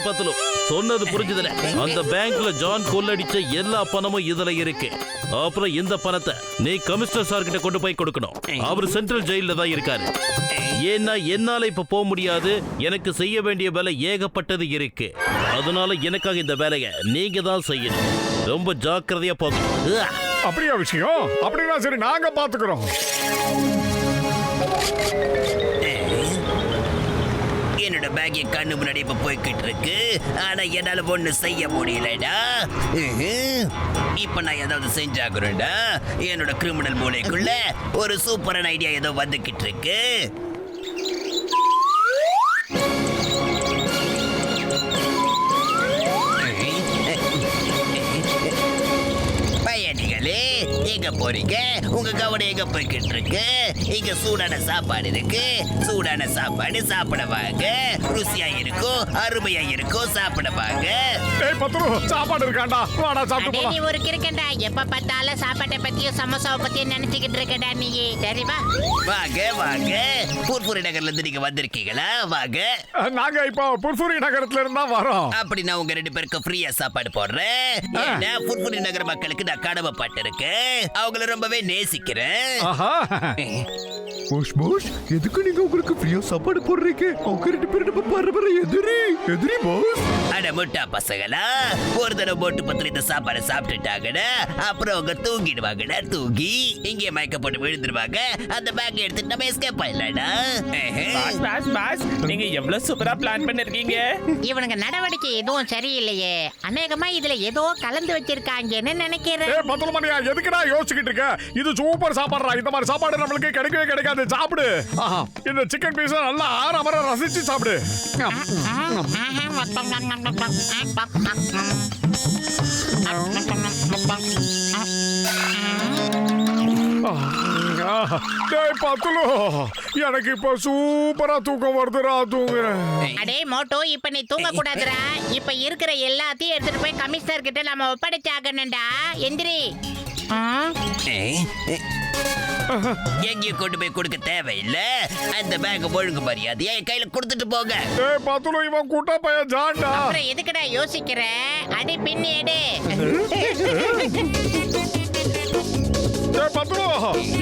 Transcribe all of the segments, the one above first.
பத்தலு சொன்னது புரிஞ்சுதுல. அந்த பேங்க்ல ஜான் கொள்ளடிச்ச எல்லா பணமும் இதுல இருக்கு. அப்புறம் இந்த பணத்தை நீ கமிஷனர் சார் கிட்ட கொண்டு போய் கொடுக்கணும். அவர் சென்ட்ரல் ஜெயில தான் இருக்காரு. ஏன்னா என்னால இப்ப போக முடியாது. எனக்கு செய்ய வேண்டிய வேலை ஏகப்பட்டது இருக்கு. அதனால எனக்காக இந்த வேலையை நீங்க தான் செய்யணும். ரொம்ப ஜாக்கிரதையா போகணும். அப்படியா விஷயம்? அப்படின்னா சரி, நாங்க பாத்துக்கிறோம். என்னோட பேக் என் கண்ணு முன்னாடி இப்ப போய்கிட்டு இருக்கு. ஆனா என்னால ஒண்ணு செய்ய முடியலடா. இப்ப நான் ஏதாவது செஞ்சாக்குறேன்டா. என்னோட கிரிமினல் மூளைக்குள்ள ஒரு சூப்பரான ஐடியா ஏதோ வந்துகிட்டு இருக்கு. பயணிகளே, எங்க போறீங்க? உங்க கவனம் எங்க போய்கிட்டு இருக்கு? இங்க சூடான சாப்பாடு இருக்கு. சூடான சாப்பாடு சாப்பிட வாங்க. ருசியா இருக்கும், அருமையா இருக்கும், சாப்பிட வாங்க. ஏய் பத்ரு, சாப்பாடு இருக்காண்டா, வாடா சாப்பிட்டு போலாம். நீ ஒரு கிறுக்கண்டா, எப்ப பார்த்தாலும் சாப்பாட்டை பத்தியும் சமோசாவை பத்தியும் நினைச்சுக்கிட்டு இருக்கடா நீ. சரி வா வாங்க வாங்க. பூர்புரி நகர்ல இருந்து நீங்க வந்திருக்கீங்களா? வாங்க. நாங்க இப்போ புர்புரி நகரத்துல இருந்தா வரோம். அப்படி நான் உங்க 2 பேருக்கு ஃப்ரீயா சாப்பாடு போடுறேன். ஏன்னா பூர்புரி நகர மக்களுக்கு நான் கடமைப்பட்டிருக்கேன். அவங்கள ரொம்பவே நேசிக்கிறேன். ஆஹா. போஸ் எதுக்கு நீங்க உங்களுக்கு ஃப்ரீயா சாப்பாடு போடுறீங்க? அவங்க 2 பேரும் நம்ம பரபர எதிரி போஸ். அட முட்டா பசங்களா, ஒரு தடவை போட்டு பத்திர இந்த சாப்பாடு சாப்பிட்டுட்டாங்கடா, அப்புறம் அவங்க தூங்கிடுவாங்கடா. தூங்கி இங்கே மயக்க போட்டு விழுந்துருவாங்க. அந்த பேக் எடுத்துட்டு நம்ம எஸ்கேப் ஆயிடலாம்டா. பாஸ் நீங்க எவ்வளவு சூப்பரா பிளான் பண்ணிருக்கீங்க. இவனுங்க நடவடிக்கை எதுவும் சரியில்லையே. அநேகமா இதுல ஏதோ கலந்து வச்சிருக்காங்கன்னு நினைக்கிறேன். ஏய் பத்ருமணியா, எதுக்குடா யோசிச்சுக்கிட்டு இருக்க? இது சூப்பர் சாப்பாடுடா. இந்த மாதிரி சாப்பாடு நம்மளுக்கு கிடைக்கவே கிடைக்காது. சாப்பிடு. இந்த சிக்கன் பீஸ் நல்லா ஆற ரசிச்சு சாப்பிடு. எனக்கு இப்ப சூப்பரா தூக்கம் வருதுடா. தூங்குறேன். அடே மோட்டோ, இப்ப நீ தூங்க கூடாதுடா. இப்ப இருக்கிற எல்லாத்தையும் எடுத்துட்டு போய் கமிஷனர் கிட்ட நம்ம ஒப்படைச்சாகணும்டா. எந்திரி. எங்கேயும் கொண்டு போய் கொடுக்க தேவையில்ல. அந்த பேக் ஒழுங்கு மரியாதையா என் கையில கொடுத்துட்டு போங்க. ஏய் பத்துலு, இவன் கூட்ட பையன் ஜான்டா. அப்புறம் எதுக்குடா யோசிக்கிற? அடி பின்னி எடு. ஏய் பத்துலு,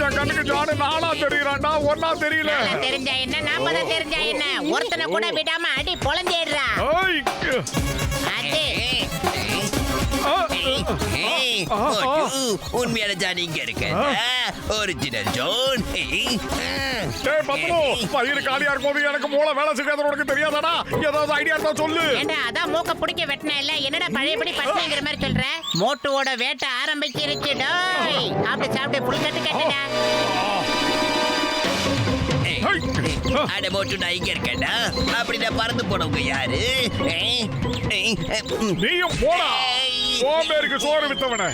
என் கண்ணுக்கு ஜானு நானா தெரியறான்டா, ஒன்னா தெரியல. தெரிஞ்சா என்ன, 40 தெரிஞ்சா என்ன? ஒருத்தனை கூட விடாம அடி பொளந்தேடுறா. உண்மையான ஜான் இங்க இருக்க. Original zone. பயிர் காலியா இருக்கும்போது எனக்கு மூளை வேலை செய்யாத உனக்கு தெரியாதாடா? ஏதாவது ஐடியா இருந்தா சொல்லு. ஏண்டா, அதான் மூக்க பிடிக்க வெட்டின இல்ல, என்னடா பழையபடி பட்டிங்கிற மாதிரி சொல்ற? மோட்டுவோட வேட்டை ஆரம்பிச்சிருச்சு. டேய், அப்படி சாப்பிட்டு புளிக்கட்டு கட்டுடா. அட மோட்டு, நான் இங்க இருக்கேன்டா. அப்படின்னா பறந்து போனவங்க யாரு? நீயும் போடா. சோம்பேறிக்கு சோறு வித்தவன.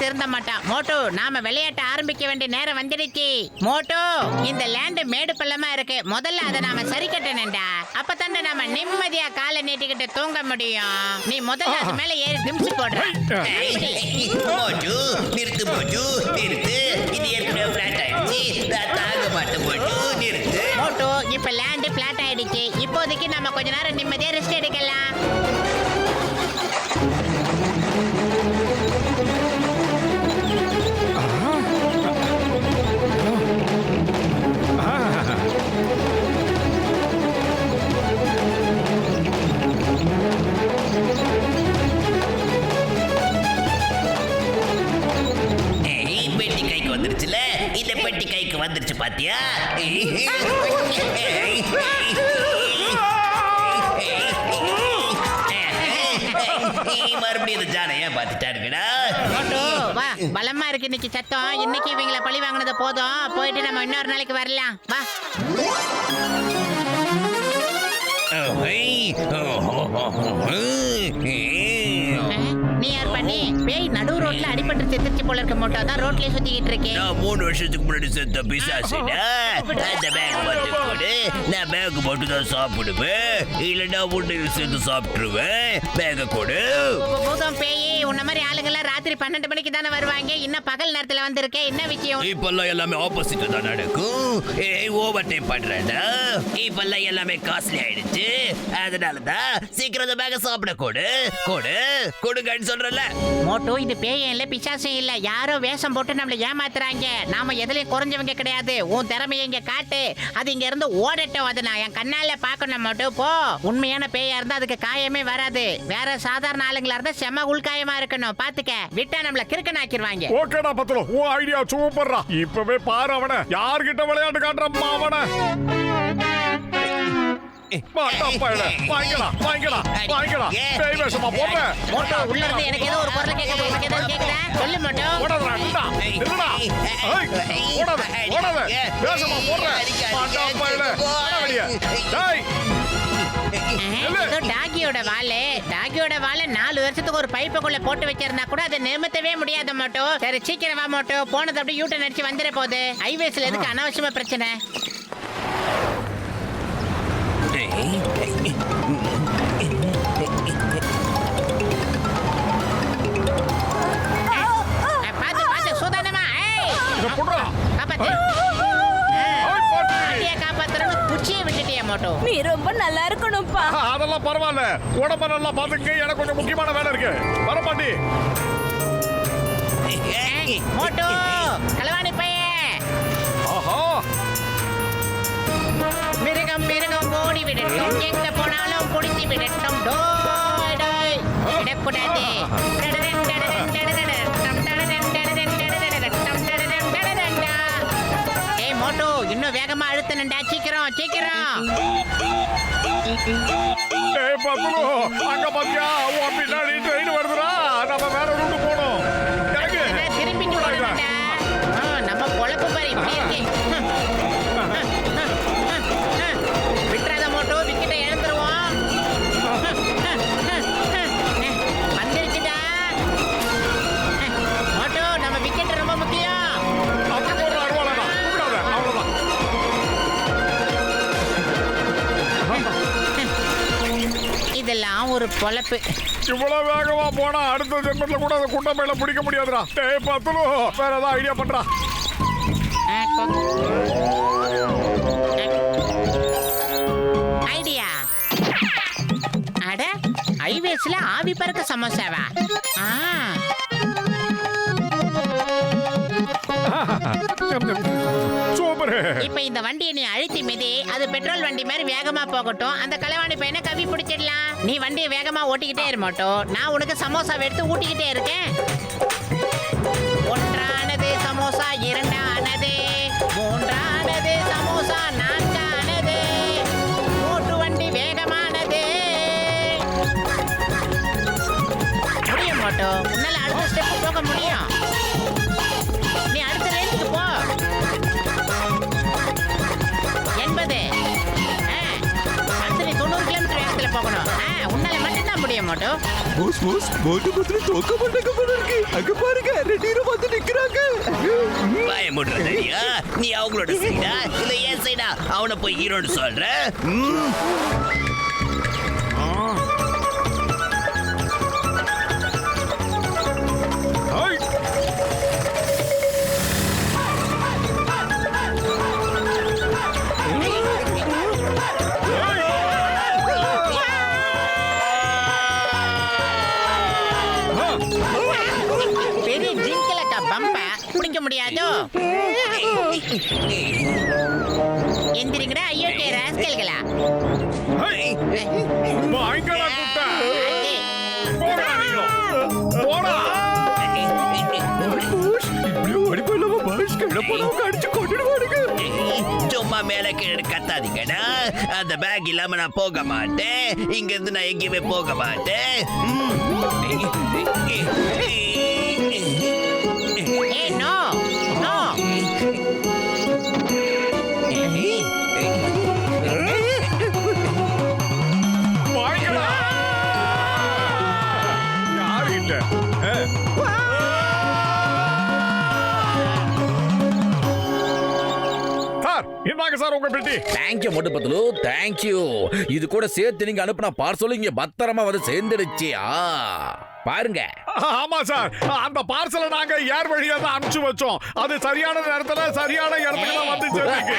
திருந்த மாட்டான். மோட்டோ, நாம விளையாட்ட ஆரம்பிக்க வேண்டிய நேரம் வந்துடுச்சு. மோட்டோ, இந்த லேண்ட் மேடு பள்ளமா இருக்கு. முதல்ல அதை நாம சரி கட்டணும்டா. அப்பதானே நாம நிம்மதியா காலை நீட்டிக்கிட்டு தூங்க முடியும். நீ முதல்ல அது மேல ஏறி திம்சி போடுற. மோட்டு, நிறுத்து மோட்டு, நிறுத்து. இது ஏற்கனவே பிளாட் ஆயிடுச்சு. தாங்க மாட்டேன் மோட்டு, நிறுத்து. மோட்டோ, இப்ப லேண்ட் பிளாட் ஆயிடுச்சு. இப்போதைக்கு நம்ம கொஞ்ச நேரம் நிம்மதியா ரெஸ்ட் எடுக்கலாம். பெட்டி கைக்கு வந்துருச்சுல. இந்த பெட்டி கைக்கு வந்துருச்சு பாத்தியா? மறுபடியும் இந்த ஜானை ஏன் பார்த்துட்டாருங்கடா மோட்டு வா, பலமா இருக்கு இன்னைக்கு சத்தம். இன்னைக்கு இவங்கள பழி வாங்கினது போதும். போயிட்டு நம்ம இன்னொரு நாளைக்கு வரலாம். வா. நீ யார் பண்ணி பேய் நடு ரோட்ல அடிபட்டு செத்துச்சு போல இருக்க. மோட்டோ தான் ரோட்லயே சுத்திக்கிட்டு இருக்கேன். நான் 3 வருஷத்துக்கு முன்னாடி செத்த பிசாசுடா. அந்த பேக் மட்டும் போடு. நான் பேக் மட்டும் தான் சாப்பிடுவேன். இல்லைன்னா உன்னையும் சேர்த்து சாப்பிட்டுருவேன். பேக கொடு. பூதம் பேய் உன்ன மாதிரி ஆளுங்கெல்லாம் ராத்திரி 12 மணிக்கு தானே வருவாங்க. இன்னும் பகல் நேரத்துல வந்திருக்கேன். என்ன விஷயம்? இப்பெல்லாம் எல்லாமே ஆப்போசிட் தான் நடக்கும். ஓவர் டைம் பண்றேன்டா. இப்பெல்லாம் எல்லாமே காஸ்ட்லி ஆயிடுச்சு. அதனாலதான் சீக்கிரம் அந்த பேக சாப்பிட கொடு கொடு கொடுங்கன்னு சொல்றல. மோட்டோ இது பேயும் இல்ல பிசாசும் இல்ல. யாரோ வேஷம் போட்டு நம்மள ஏமாத்துறாங்க. நாம எதுலயும் குறைஞ்சவங்க கிடையாது. உன் திறமையை இங்க காட்டு. அது இங்க இருந்து ஓடட்டும். அதை நான் என் கண்ணால பாக்கணும். மோட்டோ போ. உண்மையான பேயா இருந்தா அதுக்கு காயமே வராது. வேற சாதாரண ஆளுங்களா இருந்தா செம உள்காயமா இருக்கணும். பாத்துக்க, விட்டா நம்மள கிறுக்கன் ஆக்கிடுவாங்க. ஓகேடா பத்லு, உன் ஐடியா சூப்பர்ரா. இப்பவே பாரு அவன யார்கிட்ட விளையாட்டு காட்டுறப்பா அவன. மோட்டோ உள்ள இருந்து எனக்கு ஏதோ ஒரு குரல் கேக்குது. உனக்கு ஏதாவது கேக்குதா? சொல்லு மோட்டோ. ஏதோ டாகியோட வாலு. டாகியோட வாலை 4 வருஷத்துக்கு ஒரு பைப்புக்குள்ள போட்டு வச்சிருந்தா கூட அதை நிமித்தவே முடியாத மோட்டோ. சரி சீக்கிரம் வா மோட்டோ. போனது அப்படியே யூட்டன் அடிச்சு வந்துட போகுது. ஹைவேஸ்ல எதுக்கு அனாவசியமா பிரச்சனை? பாத்து பாத்து சூதானமா. காப்பாத்துறன்னு குச்சியை விட்டுட்டியா மோட்டோ? நீ ரொம்ப நல்லா இருக்கணும்ப்பா. அதெல்லாம் பரவாயில்ல. உடம்ப நல்லா பாத்துக்க. எனக்கு கொஞ்சம் முக்கியமான வேலை இருக்கு. வர மாட்டி மோட்டோ. களவாணி பையன். ஆஹா, மிருகம் மிருகம் ஓடி விடட்டும். எங்க போனாலும் குடித்து விடட்டும். டோய் டோய் விடக்கூடாது. ஏய் மோட்டோ, இன்னும் வேகமா அழுத்தணும்டா. சீக்கிரம் சீக்கிரம். ஏய் பத்லு, அங்க பாத்தியா உன் பின்னாடி ட்ரெயின் வருதுடா. நம்ம வேற ரூட் போணும். எனக்கு திரும்பிட்டு போறோம்டா. நம்ம பொழப்பு பாரு இப்படி இருக்கு. விட்டுறாத மோட்டோ, விக்கெட்டை இழந்துருவோம். வந்துருச்சுடா மோட்டோ. நம்ம விக்கெட் ரொம்ப முக்கியம். அப்படி போடுற அருவாளா கூப்பிடாத. அவ்வளவுதான். இதெல்லாம் ஒரு பொழப்பு. இவ்வளவு வேகமா போனா அடுத்த ஜென்மத்துல கூட அந்த குண்ட மேல பிடிக்க முடியாதுடா. ஏய் பத்லு, வேற ஏதாவது ஐடியா பண்றா. ஐடியா. அட, ஹைவேஸ்ல ஆவி பறக்க சமோசாவா? சூப்பர். இப்ப இந்த வண்டியை நீ அழுத்தி மிதி. அது பெட்ரோல் வண்டி மாதிரி வேகமா போகட்டும். அந்த களவாணி பையனை கவி பிடிச்சிடலாம். நீ வண்டியை வேகமா ஓட்டிக்கிட்டே இரு மோட்டோ. நான் உனக்கு சமோசாவை எடுத்து ஊட்டிக்கிட்டே இருக்கேன். ஒன்றானது சமோசா, இரண்டானது, மூன்றானது சமோசா, நான்கானது. மூட்டு வண்டி வேகமானது. முடியும் மோட்டோ. உன்னால அடுத்த ஸ்டெப் போக முடியும். நீ அடுத்த ரேஞ்சுக்கு போ. 80. அடுத்து நீ 90 கிலோமீட்டர் வேகத்துல போகணும். உன்னால மட்டும்தான் முடியும் மோட்டோ. போஸ் போஸ், மோட்டு பத்திரி தோக்க மாட்டாங்க போல இருக்கு. அங்க பாருங்க, 2 ஹீரோ வந்து நிக்கிறாங்க. பயமுடுறதையா? நீ அவங்களோட சைடா இல்ல ஏன் சைடா? அவனை போய் ஹீரோன்னு சொல்ற? பெரிய ஜிங்கலக்கா பம்ப பிடிக்க முடியாதோ? எந்திரிங்கடா ஐயோட்டே ராஸ்கல்களா. பயங்கர குட்டை. போடா நீங்களும். போடா. போஸ், இப்படி ஓடி போயிடலாமா பாஸ்? கீழே போனவங்க அடிச்சு கொண்டுடுவானுங்க. சும்மா மேல கீழே கத்தாதீங்கடா. அந்த பேக் இல்லாம நான் போக மாட்டேன். இங்க இருந்து நான் எங்கேயுமே போக மாட்டேன். ஏ நோ நோ வாங்கிக்கடா. யாரு இல்ல சார், இந்தாங்க சார் உங்க பெட்டி. தேங்க்யூ மொட்டு பத்துலு, தேங்க்யூ. இது கூட சேர்த்து நீங்க அனுப்புன பார்சல் இங்க பத்திரமா வந்து சேர்ந்துடுச்சு. பாருங்க. ஆமா சார், அந்த பார்சலை நாங்க ஏர் வழியா தான் அனுப்பிச்சு வச்சோம். அது சரியான நேரத்துல சரியான இடத்துக்கு தான் வந்து சேர்ந்துருக்கு.